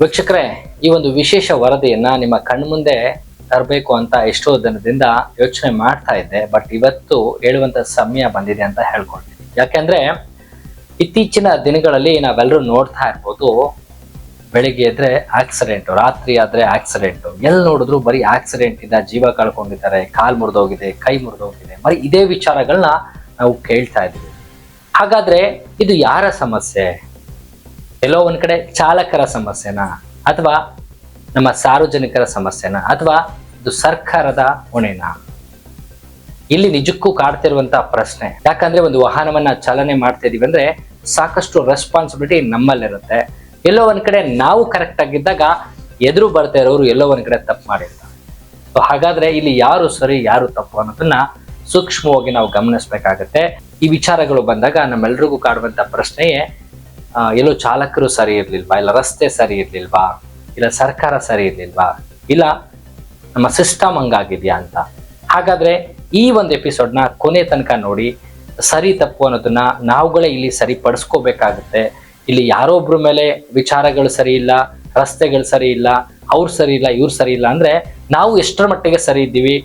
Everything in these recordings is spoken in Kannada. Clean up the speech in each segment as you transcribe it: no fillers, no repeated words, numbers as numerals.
ವೀಕ್ಷಕರೇ, ಈ ಒಂದು ವಿಶೇಷ ವರದಿಯನ್ನ ನಿಮ್ಮ ಕಣ್ಮುಂದೆ ತರಬೇಕು ಅಂತ ಎಷ್ಟೋ ದಿನದಿಂದ ಯೋಚನೆ ಮಾಡ್ತಾ ಇದ್ದೆ. ಬಟ್ ಇವತ್ತು ಹೇಳುವಂತ ಸಮಯ ಬಂದಿದೆ ಅಂತ ಹೇಳ್ಕೊಳ್ತೀನಿ. ಯಾಕೆಂದ್ರೆ ಇತ್ತೀಚಿನ ದಿನಗಳಲ್ಲಿ ನಾವೆಲ್ಲರೂ ನೋಡ್ತಾ ಇರ್ಬೋದು, ಬೆಳಿಗ್ಗೆ ಎದ್ರೆ ಆಕ್ಸಿಡೆಂಟ್, ರಾತ್ರಿ ಆದ್ರೆ ಆಕ್ಸಿಡೆಂಟ್, ಎಲ್ಲಿ ನೋಡಿದ್ರು ಬರೀ ಆಕ್ಸಿಡೆಂಟ್ ಇಂದ ಜೀವ ಕಳ್ಕೊಂಡಿದ್ದಾರೆ, ಕಾಲ್ ಮುರಿದೋಗಿದೆ, ಕೈ ಮುರಿದೋಗಿದೆ, ಬರೀ ಇದೇ ವಿಚಾರಗಳನ್ನ ನಾವು ಕೇಳ್ತಾ ಇದ್ದೀವಿ. ಹಾಗಾದ್ರೆ ಇದು ಯಾರ ಸಮಸ್ಯೆ? ಎಲ್ಲೋ ಒಂದ್ ಕಡೆ ಚಾಲಕರ ಸಮಸ್ಯೆನಾ, ಅಥವಾ ನಮ್ಮ ಸಾರ್ವಜನಿಕರ ಸಮಸ್ಯೆನಾ, ಅಥವಾ ಇದು ಸರ್ಕಾರದ ಹೊಣೆನಾ? ಇಲ್ಲಿ ನಿಜಕ್ಕೂ ಕಾಡ್ತಿರುವಂತಹ ಪ್ರಶ್ನೆ. ಯಾಕಂದ್ರೆ ಒಂದು ವಾಹನವನ್ನ ಚಾಲನೆ ಮಾಡ್ತಾ ಇದೀವಿ ಅಂದ್ರೆ ಸಾಕಷ್ಟು ರೆಸ್ಪಾನ್ಸಿಬಿಲಿಟಿ ನಮ್ಮಲ್ಲಿರುತ್ತೆ. ಎಲ್ಲೋ ಒಂದ್ ಕಡೆ ನಾವು ಕರೆಕ್ಟ್ ಆಗಿದ್ದಾಗ ಎದುರು ಬರ್ತಾ ಇರೋರು ಎಲ್ಲೋ ಒಂದ್ ಕಡೆ ತಪ್ಪು ಮಾಡಿರ್ತಾರೆ. ಸೊ ಹಾಗಾದ್ರೆ ಇಲ್ಲಿ ಯಾರು ಸರಿ ಯಾರು ತಪ್ಪು ಅನ್ನೋದನ್ನ ಸೂಕ್ಷ್ಮವಾಗಿ ನಾವು ಗಮನಿಸ್ಬೇಕಾಗತ್ತೆ. ಈ ವಿಚಾರಗಳು ಬಂದಾಗ ನಮ್ಮೆಲ್ರಿಗೂ ಕಾಡುವಂತ ಪ್ರಶ್ನೆಯೇ, ಎಲ್ಲೋ ಚಾಲಕರು ಸರಿ ಇರ್ಲಿಲ್ವಾ, ಇಲ್ಲ ರಸ್ತೆ ಸರಿ ಇರ್ಲಿಲ್ವಾ, ಇಲ್ಲ ಸರ್ಕಾರ ಸರಿ ಇರ್ಲಿಲ್ವಾ, ಇಲ್ಲ ನಮ್ಮ ಸಿಸ್ಟಮ್ ಹಂಗಾಗಿದ್ಯಾ ಅಂತ. ಹಾಗಾದ್ರೆ ಈ ಒಂದು ಎಪಿಸೋಡ್ನ ಕೊನೆ ತನಕ ನೋಡಿ, ಸರಿ ತಪ್ಪು ಅನ್ನೋದನ್ನ ನಾವುಗಳೇ ಇಲ್ಲಿ ಸರಿಪಡಿಸ್ಕೋಬೇಕಾಗುತ್ತೆ. ಇಲ್ಲಿ ಯಾರೊಬ್ರ ಮೇಲೆ ವಿಚಾರಗಳು ಸರಿ ಇಲ್ಲ, ರಸ್ತೆಗಳು ಸರಿ ಇಲ್ಲ, ಅವ್ರು ಸರಿ ಇಲ್ಲ, ಇವ್ರು ಸರಿ ಇಲ್ಲ ಅಂದ್ರೆ ನಾವು ಎಷ್ಟರ ಮಟ್ಟಿಗೆ ಸರಿ ಇದ್ದೀವಿ,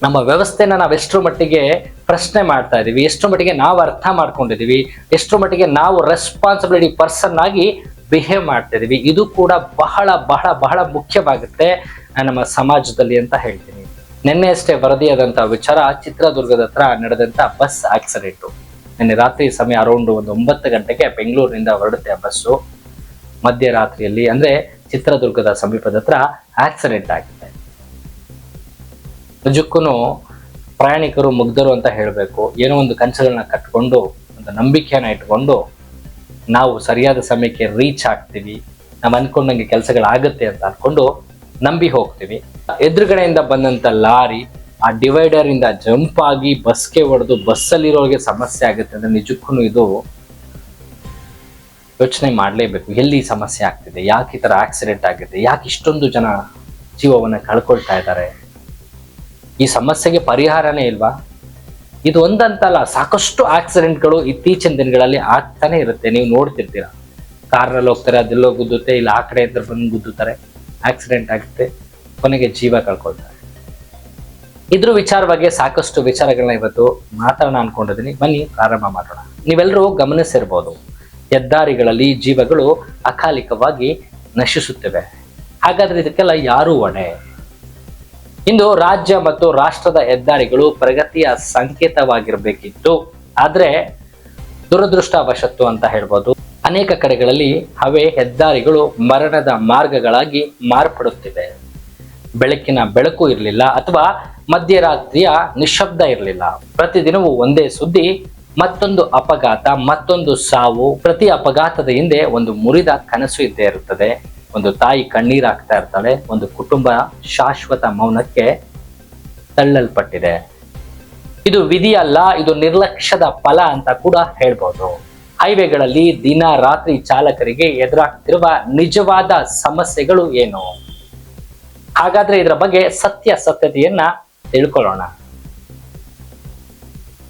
ನಮ್ಮ ವ್ಯವಸ್ಥೆನ ನಾವು ಎಷ್ಟರ ಮಟ್ಟಿಗೆ ಪ್ರಶ್ನೆ ಮಾಡ್ತಾ ಇದೀವಿ, ಎಷ್ಟರ ಮಟ್ಟಿಗೆ ನಾವು ಅರ್ಥ ಮಾಡ್ಕೊಂಡಿದೀವಿ, ಎಷ್ಟರ ಮಟ್ಟಿಗೆ ನಾವು ರೆಸ್ಪಾನ್ಸಿಬಿಲಿಟಿ ಪರ್ಸನ್ ಆಗಿ ಬಿಹೇವ್ ಮಾಡ್ತಾ ಇದೀವಿ, ಇದು ಕೂಡ ಬಹಳ ಬಹಳ ಬಹಳ ಮುಖ್ಯವಾಗುತ್ತೆ ನಮ್ಮ ಸಮಾಜದಲ್ಲಿ ಅಂತ ಹೇಳ್ತೀನಿ. ನಿನ್ನೆ ಅಷ್ಟೇ ವರದಿಯಾದಂತಹ ವಿಚಾರ, ಚಿತ್ರದುರ್ಗದ ಹತ್ರ ನಡೆದಂತ ಬಸ್ ಆಕ್ಸಿಡೆಂಟು. ನಿನ್ನೆ ರಾತ್ರಿ ಸಮಯ ಅರೌಂಡ್ 9 ಗಂಟೆಗೆ ಬೆಂಗಳೂರಿನಿಂದ ಹೊರಡುತ್ತೆ ಆ ಬಸ್ಸು. ಮಧ್ಯರಾತ್ರಿಯಲ್ಲಿ ಅಂದ್ರೆ ಚಿತ್ರದುರ್ಗದ ಸಮೀಪದ ಹತ್ರ ಆಕ್ಸಿಡೆಂಟ್ ಆಗಿದೆ. ನಿಜಕ್ಕೂ ಪ್ರಯಾಣಿಕರು ಮುಗ್ಧರು ಅಂತ ಹೇಳಬೇಕು. ಏನೋ ಒಂದು ಕನಸುಗಳನ್ನ ಕಟ್ಕೊಂಡು, ಒಂದು ನಂಬಿಕೆಯನ್ನ ಇಟ್ಕೊಂಡು ನಾವು ಸರಿಯಾದ ಸಮಯಕ್ಕೆ ರೀಚ್ ಆಗ್ತೀವಿ, ನಾವು ಅನ್ಕೊಂಡಂಗೆ ಕೆಲಸಗಳಾಗುತ್ತೆ ಅಂತ ಅನ್ಕೊಂಡು ನಂಬಿ ಹೋಗ್ತೀವಿ. ಎದುರುಗಡೆಯಿಂದ ಬಂದಂತ ಲಾರಿ ಆ ಡಿವೈಡರ್ ಇಂದ ಜಂಪ್ ಆಗಿ ಬಸ್ಗೆ ಹೊಡೆದು ಬಸ್ಸಲ್ಲಿರೋರಿಗೆ ಸಮಸ್ಯೆ ಆಗುತ್ತೆ ಅಂದ್ರೆ ನಿಜಕ್ಕೂ ಇದು ಯೋಚನೆ ಮಾಡಲೇಬೇಕು. ಎಲ್ಲಿ ಸಮಸ್ಯೆ ಆಗ್ತಿದೆ, ಯಾಕೆ ಈ ತರ ಆಕ್ಸಿಡೆಂಟ್ ಆಗಿದೆ, ಯಾಕೆ ಇಷ್ಟೊಂದು ಜನ ಜೀವವನ್ನ ಕಳ್ಕೊಳ್ತಾ ಇದ್ದಾರೆ? ಈ ಸಮಸ್ಯೆಗೆ ಪರಿಹಾರನೇ ಇಲ್ವಾ? ಇದು ಒಂದಂತಲ್ಲ, ಸಾಕಷ್ಟು ಆಕ್ಸಿಡೆಂಟ್ಗಳು ಇತ್ತೀಚಿನ ದಿನಗಳಲ್ಲಿ ಆಗ್ತಾನೆ ಇರುತ್ತೆ. ನೀವು ನೋಡ್ತಿರ್ತೀರಾ, ಕಾರ್ನಲ್ಲಿ ಹೋಗ್ತಾರೆ, ಅದೆಲ್ಲೋ ಗುದ್ದುತ್ತೆ, ಇಲ್ಲ ಆ ಕಡೆ ಅಂತ ಬಂದು ಗುದ್ದುತ್ತಾರೆ, ಆಕ್ಸಿಡೆಂಟ್ ಆಗುತ್ತೆ, ಕೊನೆಗೆ ಜೀವ ಕಳ್ಕೊಳ್ತಾರೆ. ಇದ್ರ ವಿಚಾರವಾಗಿ ಸಾಕಷ್ಟು ವಿಚಾರಗಳನ್ನ ಇವತ್ತು ಮಾತಾಡೋಣ ಅನ್ಕೊಂಡಿದ್ದೀನಿ. ಬನ್ನಿ ಪ್ರಾರಂಭ ಮಾಡೋಣ. ನೀವೆಲ್ಲರೂ ಗಮನಿಸಿರ್ಬೋದು, ಹೆದ್ದಾರಿಗಳಲ್ಲಿ ಜೀವಗಳು ಅಕಾಲಿಕವಾಗಿ ನಶಿಸುತ್ತಿವೆ. ಹಾಗಾದ್ರೆ ಇದಕ್ಕೆಲ್ಲ ಯಾರು ಹೊಣೆ? ಇಂದು ರಾಜ್ಯ ಮತ್ತು ರಾಷ್ಟ್ರದ ಹೆದ್ದಾರಿಗಳು ಪ್ರಗತಿಯ ಸಂಕೇತವಾಗಿರ್ಬೇಕಿತ್ತು. ಆದ್ರೆ ದುರದೃಷ್ಟವಶತ್ತು ಅಂತ ಹೇಳ್ಬೋದು, ಅನೇಕ ಕಡೆಗಳಲ್ಲಿ ಅವೇ ಹೆದ್ದಾರಿಗಳು ಮರಣದ ಮಾರ್ಗಗಳಾಗಿ ಮಾರ್ಪಡುತ್ತಿವೆ. ಬೆಳಕಿನ ಬೆಳಕು ಇರಲಿಲ್ಲ, ಅಥವಾ ಮಧ್ಯರಾತ್ರಿಯ ನಿಶಬ್ದ ಇರಲಿಲ್ಲ. ಪ್ರತಿದಿನವೂ ಒಂದೇ ಸುದ್ದಿ, ಮತ್ತೊಂದು ಅಪಘಾತ, ಮತ್ತೊಂದು ಸಾವು. ಪ್ರತಿ ಅಪಘಾತದ ಹಿಂದೆ ಒಂದು ಮುರಿದ ಕನಸು ಇದ್ದೇ ಇರುತ್ತದೆ. ಒಂದು ತಾಯಿ ಕಣ್ಣೀರಾಗ್ತಾ ಇರ್ತಾಳೆ, ಒಂದು ಕುಟುಂಬ ಶಾಶ್ವತ ಮೌನಕ್ಕೆ ತಳ್ಳಲ್ಪಟ್ಟಿದೆ. ಇದು ವಿಧಿ ಅಲ್ಲ, ಇದು ನಿರ್ಲಕ್ಷ್ಯದ ಫಲ ಅಂತ ಕೂಡ ಹೇಳ್ಬೋದು. ಹೈವೇಗಳಲ್ಲಿ ದಿನ ರಾತ್ರಿ ಚಾಲಕರಿಗೆ ಎದುರಾಗ್ತಿರುವ ನಿಜವಾದ ಸಮಸ್ಯೆಗಳು ಏನು? ಹಾಗಾದ್ರೆ ಇದರ ಬಗ್ಗೆ ಸತ್ಯತೆಯನ್ನ ತಿಳ್ಕೊಳ್ಳೋಣ.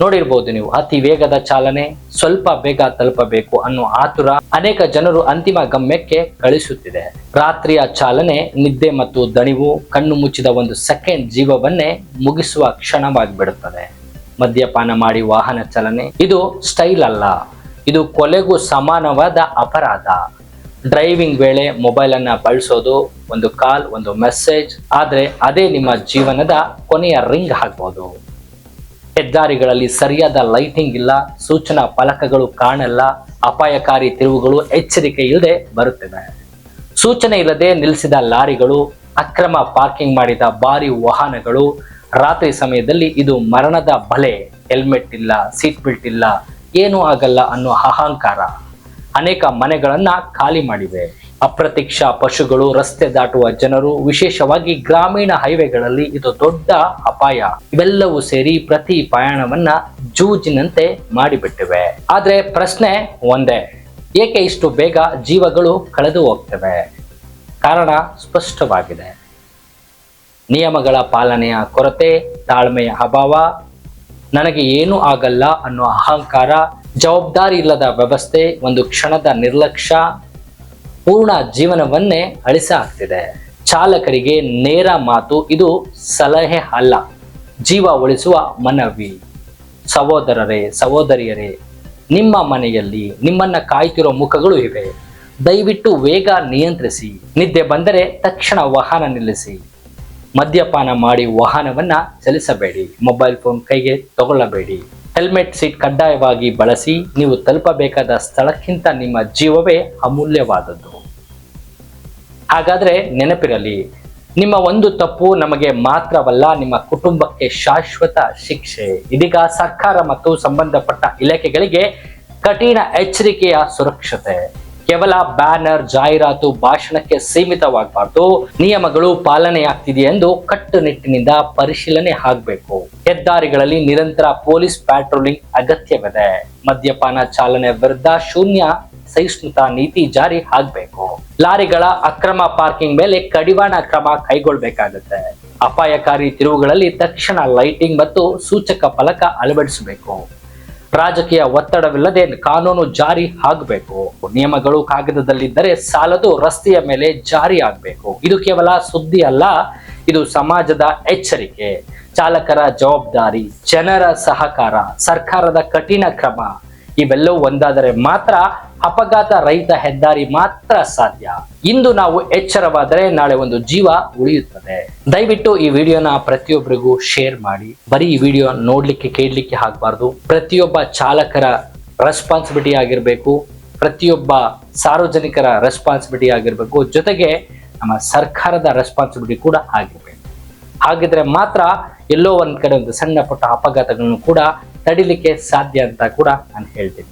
ನೋಡಿರ್ಬೋದು ನೀವು, ಅತಿ ವೇಗದ ಚಾಲನೆ, ಸ್ವಲ್ಪ ಬೇಗ ತಲುಪಬೇಕು ಅನ್ನೋ ಆತುರ ಅನೇಕ ಜನರು ಅಂತಿಮ ಗಮ್ಯಕ್ಕೆ ಕಳಿಸುತ್ತಿದೆ. ರಾತ್ರಿಯ ಚಾಲನೆ ನಿದ್ದೆ ಮತ್ತು ದಣಿವು, ಕಣ್ಣು ಮುಚ್ಚಿದ ಒಂದು ಸೆಕೆಂಡ್ ಜೀವವನ್ನೇ ಮುಗಿಸುವ ಕ್ಷಣವಾಗಿಬಿಡುತ್ತದೆ. ಮದ್ಯಪಾನ ಮಾಡಿ ವಾಹನ ಚಾಲನೆ, ಇದು ಸ್ಟೈಲ್ ಅಲ್ಲ, ಇದು ಕೊಲೆಗೂ ಸಮಾನವಾದ ಅಪರಾಧ. ಡ್ರೈವಿಂಗ್ ವೇಳೆ ಮೊಬೈಲ್ ಅನ್ನ ಬಳಸೋದು, ಒಂದು ಕಾಲ್, ಒಂದು ಮೆಸೇಜ್, ಆದ್ರೆ ಅದೇ ನಿಮ್ಮ ಜೀವನದ ಕೊನೆಯ ರಿಂಗ್ ಆಗ್ಬೋದು. ಹೆದ್ದಾರಿಗಳಲ್ಲಿ ಸರಿಯಾದ ಲೈಟಿಂಗ್ ಇಲ್ಲ, ಸೂಚನಾ ಫಲಕಗಳು ಕಾಣಲ್ಲ, ಅಪಾಯಕಾರಿ ತಿರುವುಗಳು ಎಚ್ಚರಿಕೆ ಇಲ್ಲದೆ ಬರುತ್ತಿವೆ. ಸೂಚನೆ ಇಲ್ಲದೆ ನಿಲ್ಲಿಸಿದ ಲಾರಿಗಳು, ಅಕ್ರಮ ಪಾರ್ಕಿಂಗ್ ಮಾಡಿದ ಭಾರಿ ವಾಹನಗಳು. ರಾತ್ರಿ ಸಮಯದಲ್ಲಿ ಇದು ಮರಣದ ಬಲೆ. ಹೆಲ್ಮೆಟ್ ಇಲ್ಲ, ಸೀಟ್ ಬೆಲ್ಟ್ ಇಲ್ಲ, ಏನೂ ಆಗಲ್ಲ ಅನ್ನೋ ಅಹಂಕಾರ ಅನೇಕ ಮನೆಗಳನ್ನ ಖಾಲಿ ಮಾಡಿವೆ. ಅಪ್ರತ್ಯಕ್ಷ ಪಶುಗಳು, ರಸ್ತೆ ದಾಟುವ ಜನರು, ವಿಶೇಷವಾಗಿ ಗ್ರಾಮೀಣ ಹೈವೇಗಳಲ್ಲಿ ಇದು ದೊಡ್ಡ ಅಪಾಯ. ಇವೆಲ್ಲವೂ ಸೇರಿ ಪ್ರತಿ ಪ್ರಯಾಣವನ್ನ ಜೂಜಿನಂತೆ ಮಾಡಿಬಿಟ್ಟಿವೆ. ಆದ್ರೆ ಪ್ರಶ್ನೆ ಒಂದೇ, ಏಕೆ ಇಷ್ಟು ಬೇಗ ಜೀವಗಳು ಕಳೆದು ಹೋಗ್ತವೆ? ಕಾರಣ ಸ್ಪಷ್ಟವಾಗಿದೆ. ನಿಯಮಗಳ ಪಾಲನೆಯ ಕೊರತೆ, ತಾಳ್ಮೆಯ ಅಭಾವ, ನನಗೆ ಏನೂ ಆಗಲ್ಲ ಅನ್ನೋ ಅಹಂಕಾರ, ಜವಾಬ್ದಾರಿ ಇಲ್ಲದ ವ್ಯವಸ್ಥೆ, ಒಂದು ಕ್ಷಣದ ನಿರ್ಲಕ್ಷ್ಯ, ಪೂರ್ಣ ಜೀವನವನ್ನೇ ಅಳಿಸ ಆಗ್ತಿದೆ. ಚಾಲಕರಿಗೆ ನೇರ ಮಾತು, ಇದು ಸಲಹೆ ಅಲ್ಲ, ಜೀವ ಉಳಿಸುವ ಮನವಿ. ಸಹೋದರರೇ, ಸಹೋದರಿಯರೇ, ನಿಮ್ಮ ಮನೆಯಲ್ಲಿ ನಿಮ್ಮನ್ನ ಕಾಯ್ತಿರೋ ಮುಖಗಳು ಇವೆ. ದಯವಿಟ್ಟು ವೇಗ ನಿಯಂತ್ರಿಸಿ. ನಿದ್ದೆ ಬಂದರೆ ತಕ್ಷಣ ವಾಹನ ನಿಲ್ಲಿಸಿ. ಮದ್ಯಪಾನ ಮಾಡಿ ವಾಹನವನ್ನ ಚಲಿಸಬೇಡಿ. ಮೊಬೈಲ್ ಫೋನ್ ಕೈಗೆ ತಗೊಳ್ಳಬೇಡಿ. ಹೆಲ್ಮೆಟ್ ಸೀಟ್ ಕಡ್ಡಾಯವಾಗಿ ಬಳಸಿ. ನೀವು ತಲುಪಬೇಕಾದ ಸ್ಥಳಕ್ಕಿಂತ ನಿಮ್ಮ ಜೀವವೇ ಅಮೂಲ್ಯವಾದದ್ದು. ಹಾಗಾದ್ರೆ ನೆನಪಿರಲಿ, ನಿಮ್ಮ ಒಂದು ತಪ್ಪು ನಮಗೆ ಮಾತ್ರವಲ್ಲ, ನಿಮ್ಮ ಕುಟುಂಬಕ್ಕೆ ಶಾಶ್ವತ ಶಿಕ್ಷೆ. ಇದೀಗ ಸರ್ಕಾರ ಮತ್ತು ಸಂಬಂಧಪಟ್ಟ ಇಲಾಖೆಗಳಿಗೆ ಕಠಿಣ ಎಚ್ಚರಿಕೆಯ ಸುರಕ್ಷತೆ. ಕೇವಲ ಬ್ಯಾನರ್, ಜಾಹೀರಾತು, ಭಾಷಣಕ್ಕೆ ಸೀಮಿತವಾಗಬಾರ್ದು. ನಿಯಮಗಳು ಪಾಲನೆಯಾಗ್ತಿದೆ ಎಂದು ಕಟ್ಟುನಿಟ್ಟಿನಿಂದ ಪರಿಶೀಲನೆ ಆಗಬೇಕು. ಹೆದ್ದಾರಿಗಳಲ್ಲಿ ನಿರಂತರ ಪೊಲೀಸ್ ಪ್ಯಾಟ್ರೋಲಿಂಗ್ ಅಗತ್ಯವಿದೆ. ಮದ್ಯಪಾನ ಚಾಲನೆ ವಿರುದ್ಧ ಶೂನ್ಯ ಸಹಿಷ್ಣುತಾ ನೀತಿ ಜಾರಿ ಆಗಬೇಕು. ಲಾರಿಗಳ ಅಕ್ರಮ ಪಾರ್ಕಿಂಗ್ ಮೇಲೆ ಕಡಿವಾಣ ಕ್ರಮ ಕೈಗೊಳ್ಳಬೇಕಾಗುತ್ತೆ. ಅಪಾಯಕಾರಿ ತಿರುವುಗಳಲ್ಲಿ ತಕ್ಷಣ ಲೈಟಿಂಗ್ ಮತ್ತು ಸೂಚಕ ಫಲಕ ಅಳವಡಿಸಬೇಕು. ರಾಜಕೀಯ ಒತ್ತಡವಿಲ್ಲದೆ ಕಾನೂನು ಜಾರಿ ಆಗಬೇಕು. ನಿಯಮಗಳು ಕಾಗದದಲ್ಲಿದ್ದರೆ ಸಾಲದು, ರಸ್ತೆಯ ಮೇಲೆ ಜಾರಿ ಆಗಬೇಕು. ಇದು ಕೇವಲ ಸುದ್ದಿ ಅಲ್ಲ, ಇದು ಸಮಾಜದ ಎಚ್ಚರಿಕೆ. ಚಾಲಕರ ಜವಾಬ್ದಾರಿ, ಜನರ ಸಹಕಾರ, ಸರ್ಕಾರದ ಕಠಿಣ ಕ್ರಮ ಇವೆಲ್ಲವೂ ಒಂದಾದರೆ ಮಾತ್ರ ಅಪಘಾತ ರಹಿತ ಹೆದ್ದಾರಿ ಮಾತ್ರ ಸಾಧ್ಯ. ಇಂದು ನಾವು ಎಚ್ಚರವಾದರೆ ನಾಳೆ ಒಂದು ಜೀವ ಉಳಿಯುತ್ತದೆ. ದಯವಿಟ್ಟು ಈ ವಿಡಿಯೋನ ಪ್ರತಿಯೊಬ್ಬರಿಗೂ ಶೇರ್ ಮಾಡಿ. ಬರೀ ಈ ವಿಡಿಯೋ ನೋಡ್ಲಿಕ್ಕೆ ಕೇಳಲಿಕ್ಕೆ ಆಗಬಾರ್ದು. ಪ್ರತಿಯೊಬ್ಬ ಚಾಲಕರ ರೆಸ್ಪಾನ್ಸಿಬಿಲಿಟಿ ಆಗಿರಬೇಕು, ಪ್ರತಿಯೊಬ್ಬ ಸಾರ್ವಜನಿಕರ ರೆಸ್ಪಾನ್ಸಿಬಿಲಿಟಿ ಆಗಿರಬೇಕು, ಜೊತೆಗೆ ನಮ್ಮ ಸರ್ಕಾರದ ರೆಸ್ಪಾನ್ಸಿಬಿಲಿಟಿ ಕೂಡ ಆಗಿರಬೇಕು. ಹಾಗಿದ್ರೆ ಮಾತ್ರ ಎಲ್ಲೋ ಒಂದ್ ಕಡೆ ಒಂದು ಸಣ್ಣ ಪುಟ್ಟ ಅಪಘಾತಗಳನ್ನು ಕೂಡ ತಡಿಲಿಕ್ಕೆ ಸಾಧ್ಯ ಅಂತ ಕೂಡ ನಾನು ಹೇಳ್ತೀನಿ.